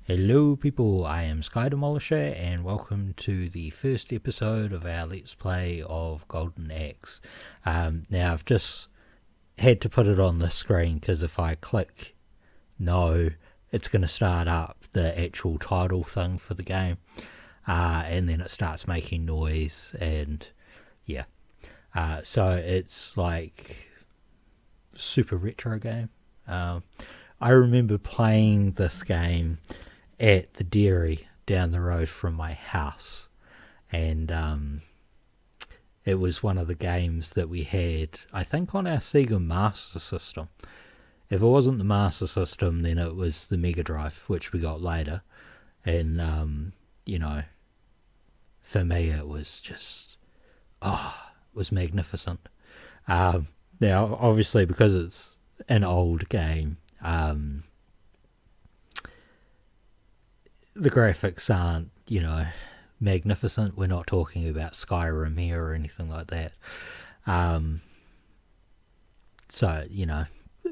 Hello people, I am Sky Demolisher and welcome to the first episode of our Let's Play of Golden Axe. Now I've just had to put it on the screen because if I click no, it's going to start up the actual title thing for the game, and then it starts making noise and yeah. So it's like super retro game. I remember playing this game at the dairy down the road from my house, and it was one of the games that we had, I think, on our Sega Master System. If it wasn't the Master System, then it was the Mega Drive, which we got later. And for me it was just it was magnificent. Now obviously because it's an old game, the graphics aren't, magnificent. We're not talking about Skyrim here or anything like that. So,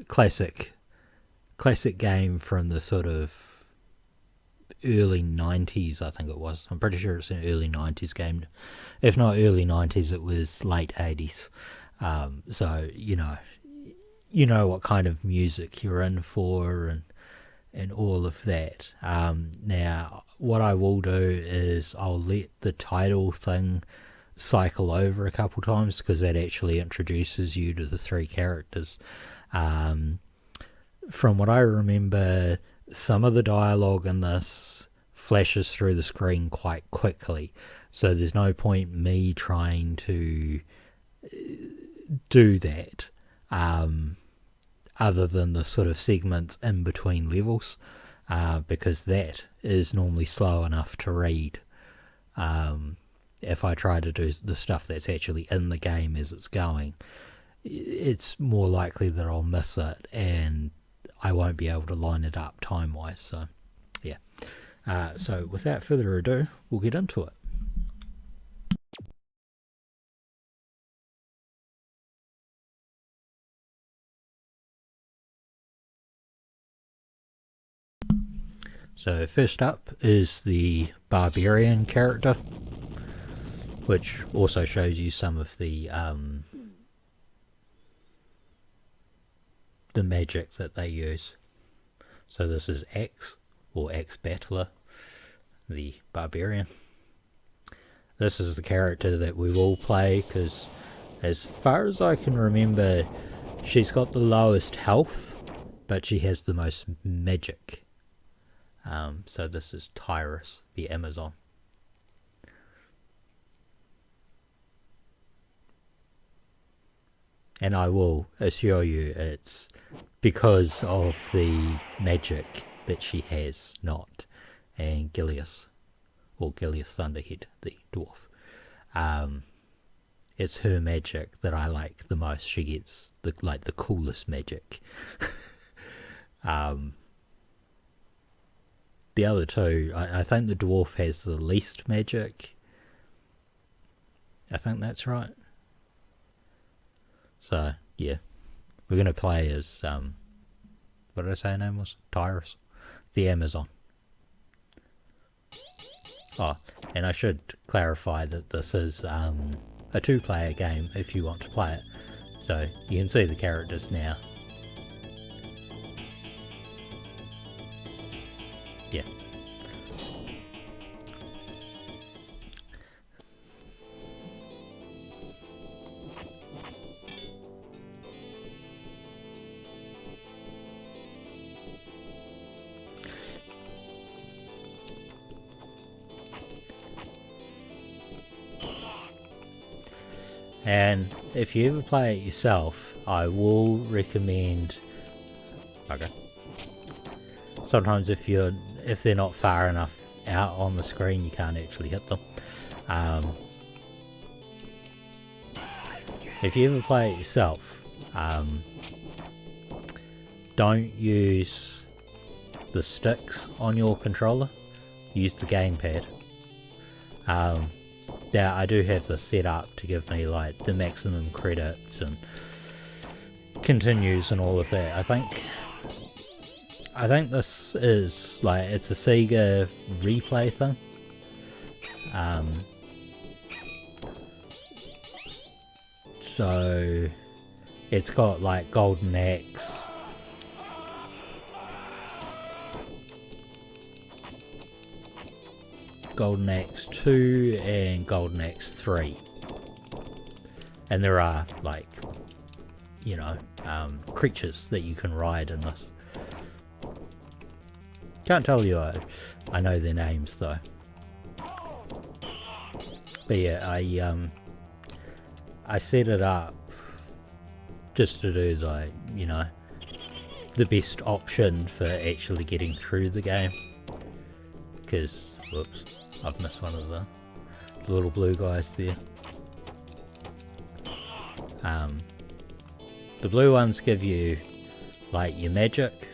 classic game from the sort of early 90s, I think it was. I'm pretty sure it's an early 90s game. If not early 90s, it was late 80s. So, you know what kind of music you're in for and all of that. Now, what I will do is I'll let the title thing cycle over a couple times because that actually introduces you to the three characters. From what I remember, some of the dialogue in this flashes through the screen quite quickly, so there's no point me trying to do that. Other than the sort of segments in between levels, because that is normally slow enough to read. If I try to do the stuff that's actually in the game as it's going, it's more likely that I'll miss it and I won't be able to line it up time-wise. So, yeah. So without further ado, we'll get into it. So first up is the barbarian character, which also shows you some of the magic that they use. So this is Axe, or Axe Battler, the barbarian. This is the character that we will play because, as far as I can remember, she's got the lowest health, but she has the most magic. So this is Tyrus, the Amazon. And I will assure you it's because of the magic that she has, not Gilius, or Gilius Thunderhead, the dwarf. It's her magic that I like the most. She gets the coolest magic. The other two, I think the dwarf has the least magic. I think that's right. So, yeah. We're going to play as, what did I say her name was? Tyrus. The Amazon. Oh, and I should clarify that this is a two-player game if you want to play it. So, you can see the characters now. Yeah. And if you ever play it yourself, I will recommend. Okay. Sometimes if they're not far enough out on the screen, you can't actually hit them. If you ever play it yourself, don't use the sticks on your controller. Use the gamepad. Now I do have this set up to give me like the maximum credits and continues and all of that. I I think this is like, it's a Sega replay thing. So it's got like Golden Axe, Golden Axe 2 and Golden Axe 3. And there are like, you know, creatures that you can ride in this. Can't tell you I know their names though. But yeah, I set it up just to do like, you know, the best option for actually getting through the game. Because, whoops, I've missed one of the little blue guys there. The blue ones give you like your magic,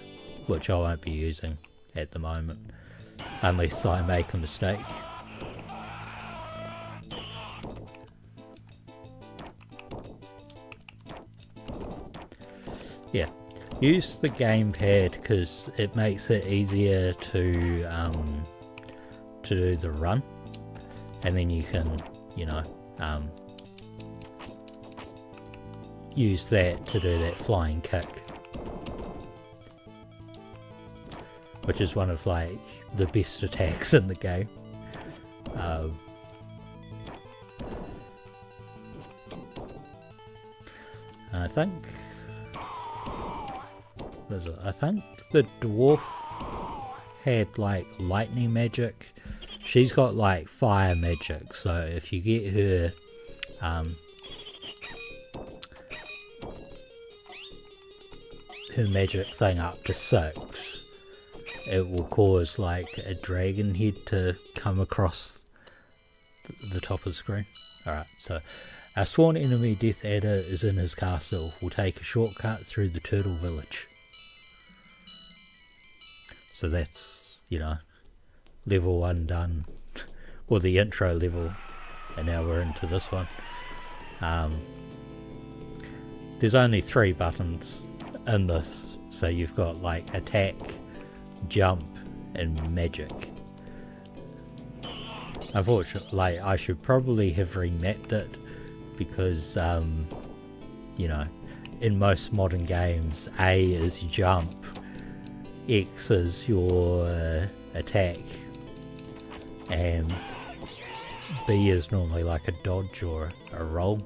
which I won't be using at the moment unless I make a mistake. Yeah, use the gamepad because it makes it easier to do the run, and then you can, you know, use that to do that flying kick, which is one of like the best attacks in the game. I think the dwarf had like lightning magic. She's got like fire magic, so if you get her her magic thing up to 6, it will cause like a dragon head to come across the top of the screen. Alright, so our sworn enemy Death Adder is in his castle. We'll take a shortcut through the turtle village. So that's, you know, level 1 done, or the intro level, and now we're into this one. There's only 3 buttons in this, so you've got like attack, jump, and magic. Unfortunately, like, I should probably have remapped it because, you know, in most modern games, A is jump, X is your attack, and B is normally like a dodge or a roll.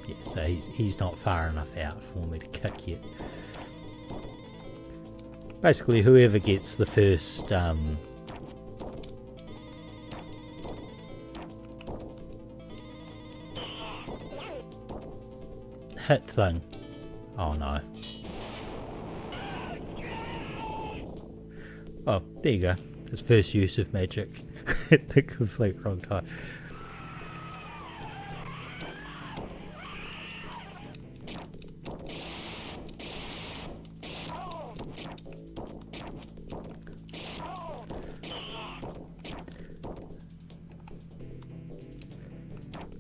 Yeah, so he's not far enough out for me to kick yet. Basically, whoever gets the first hit thing. Oh no. Oh, there you go. His first use of magic at the complete wrong time.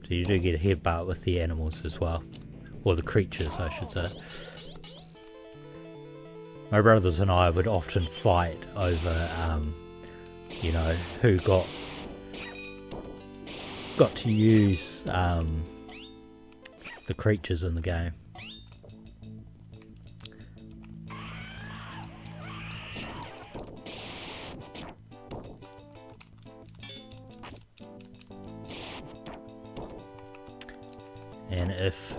So you do get a headbutt with the animals as well. Or the creatures, I should say. My brothers and I would often fight over, you know, who got to use the creatures in the game. And if,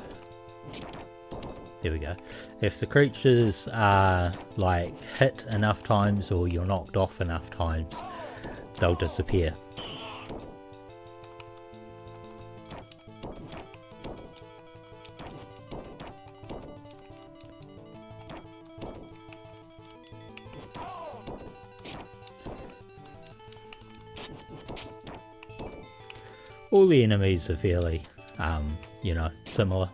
there we go, if the creatures are like hit enough times or you're knocked off enough times, they'll disappear. All the enemies are fairly, you know, similar.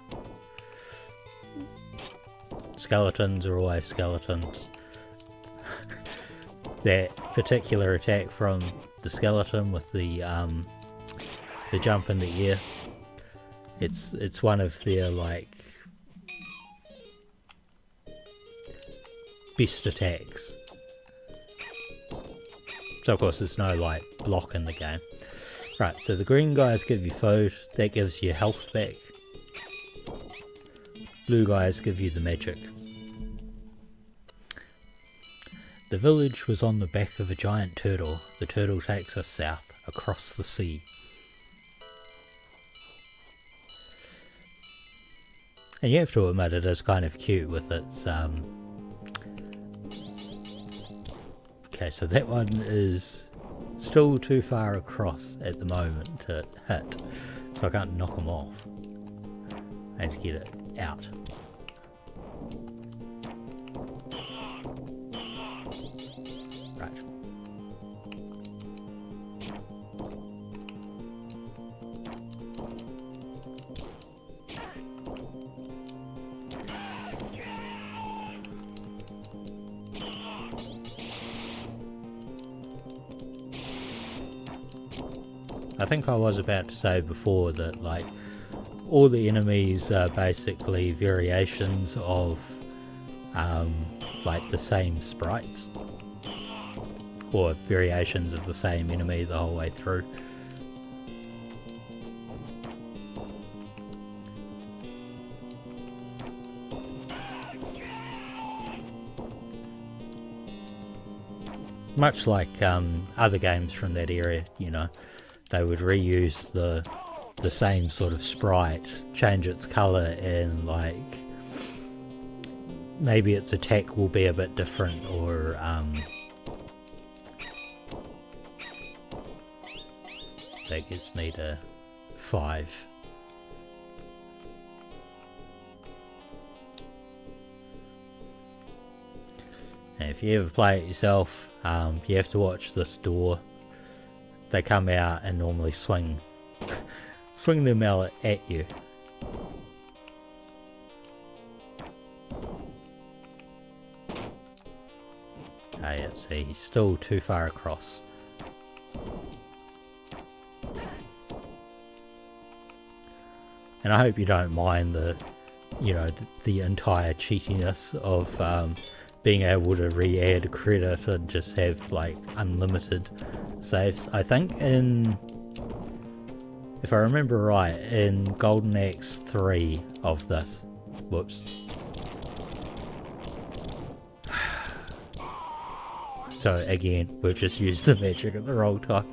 Skeletons are always skeletons. That particular attack from the skeleton with the jump in the air, it's one of their like best attacks. So of course there's no like block in the game. Right, so the green guys give you food, that gives you health back. Blue guys give you the magic. The village was on the back of a giant turtle. The turtle takes us south, across the sea. And you have to admit it is kind of cute with its okay, so that one is still too far across at the moment to hit, so I can't knock them off. I need to get it out. Right. I think I was about to say before that like all the enemies are basically variations of like the same sprites or variations of the same enemy the whole way through. Much like other games from that area, you know, they would reuse the same sort of sprite, change its colour, and like maybe its attack will be a bit different, or that gets me to 5. And if you ever play it yourself, you have to watch this door. They come out and normally swing their mallet at you. Ah yeah, see, he's still too far across. And I hope you don't mind the, you know, the entire cheatiness of being able to re-add credit and just have like unlimited saves. I think if I remember right, in Golden Axe 3 of this, whoops. So again, we've just used the magic at the wrong time.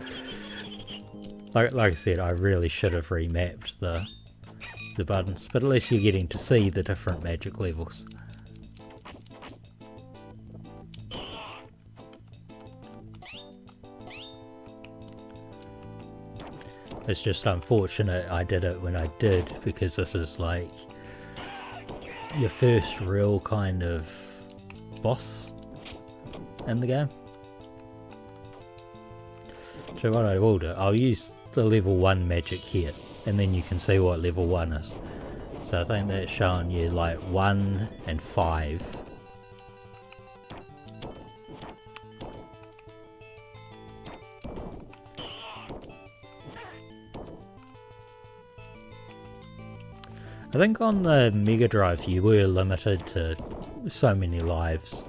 Like I said, I really should have remapped the buttons, but at least you're getting to see the different magic levels. It's just unfortunate I did it when I did, because this is like your first real kind of boss in the game. So what I will do, I'll use the level 1 magic here, and then you can see what level 1 is. So I think that's showing you like 1 and 5. I think on the Mega Drive you were limited to so many lives,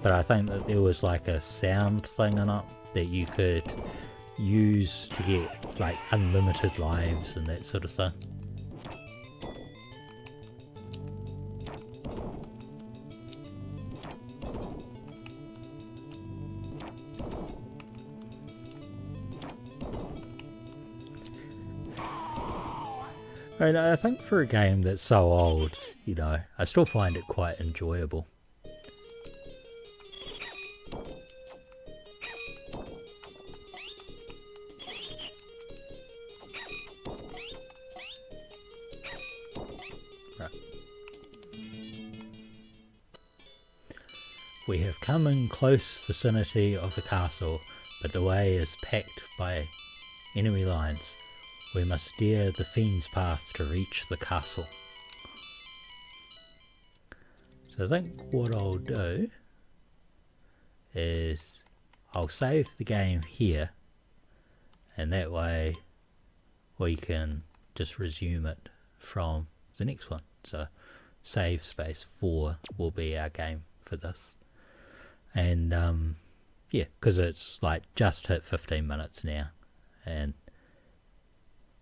but I think that there was like a sound thing in it that you could use to get like unlimited lives and that sort of thing. And I think for a game that's so old, you know, I still find it quite enjoyable. Right. We have come in close vicinity of the castle, but the way is packed by enemy lines. We must steer the fiend's path to reach the castle. So I think what I'll do is I'll save the game here, and that way we can just resume it from the next one. So save space 4 will be our game for this. And yeah, because it's like just hit 15 minutes now, and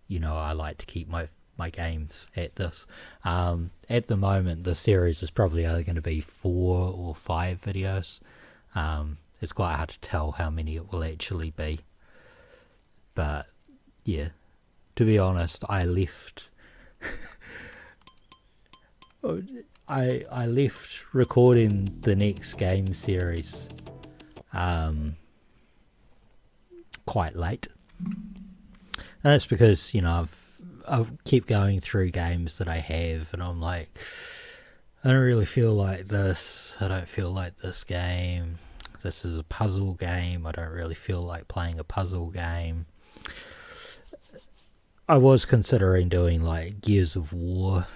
you know I like to keep my games at this. At the moment, the series is probably only going to be 4 or 5 videos. It's quite hard to tell how many it will actually be. But yeah, to be honest, I left I left recording the next game series quite late. And that's because, you know, I've keep going through games that I have, and I'm like, I don't really feel like this. I don't feel like this game. This is a puzzle game. I don't really feel like playing a puzzle game. I was considering doing like Gears of War,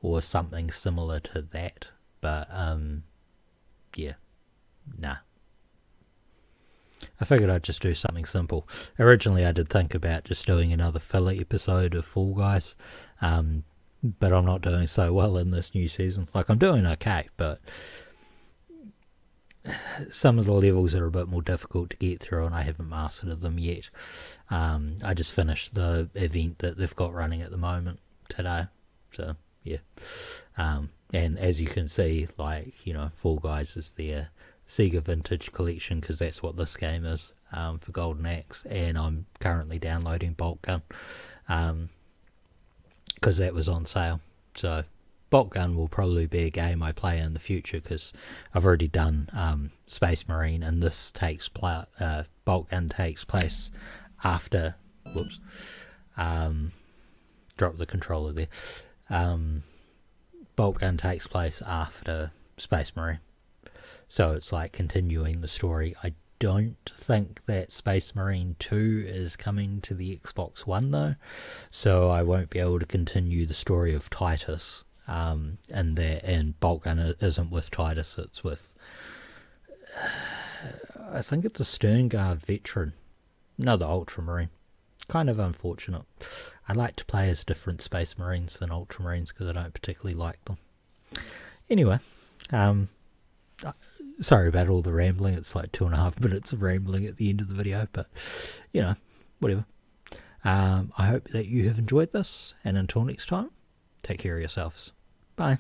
or something similar to that, but yeah, nah. I figured I'd just do something simple. Originally, I did think about just doing another filler episode of Fall Guys, but I'm not doing so well in this new season. Like, I'm doing okay, but some of the levels are a bit more difficult to get through, and I haven't mastered them yet. I just finished the event that they've got running at the moment today, so yeah. And as you can see, like, you know, Fall Guys is their Sega Vintage Collection, because that's what this game is, for Golden Axe, and I'm currently downloading Bolt Gun, because that was on sale. So Bolt Gun will probably be a game I play in the future, because I've already done Space Marine, and this takes Bolt Gun takes place after. Whoops, drop the controller there. Bolt Gun takes place after Space Marine, so it's like continuing the story. I don't think that Space Marine 2 is coming to the Xbox One though, so I won't be able to continue the story of Titus. And Bolt Gun isn't with Titus, it's with, I think it's a Sternguard veteran, another Ultramarine. Kind of unfortunate. I like to play as different Space Marines than Ultramarines because I don't particularly like them. Anyway, sorry about all the rambling. It's like 2.5 minutes of rambling at the end of the video, but you know, whatever. I hope that you have enjoyed this, and until next time, take care of yourselves. Bye.